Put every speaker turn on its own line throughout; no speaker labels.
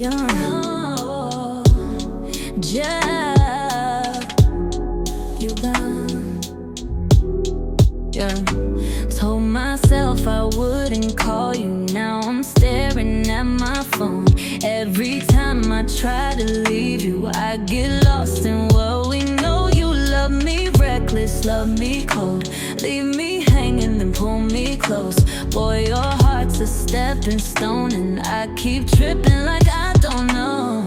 No, yeah, you gone. Yeah, told myself I wouldn't call you. Now I'm staring at my phone. Every time I try to leave you, I get lost in what we know. You love me reckless, love me cold, leave me hanging, then pull me close. Boy, your heart's a stepping stone, and I keep tripping like I don't know.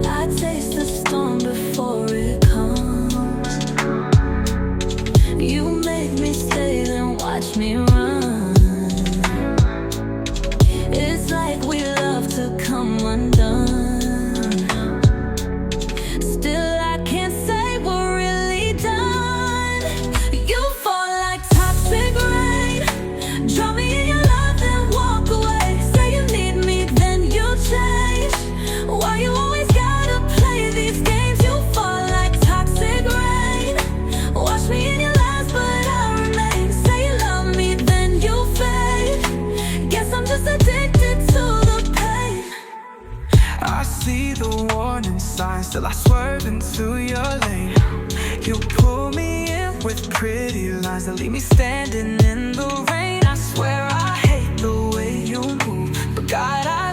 I taste the storm before it comes. You make me stay, then watch me run. It's like we love to come undone. Still I can't say we're really done. You fall like toxic rain, drown me in your love, then walk away. Say you need me, then you change. Why you always gotta play these games? You fall like toxic rain, watch me in your lies, but I remain. Say you love me, then you fade. Guess I'm just addicted to the pain.
I see the warning signs, still I swerve into your lane. You pull me in with pretty lines that leave me standing in the rain. I swear I hate the way you move, but God, I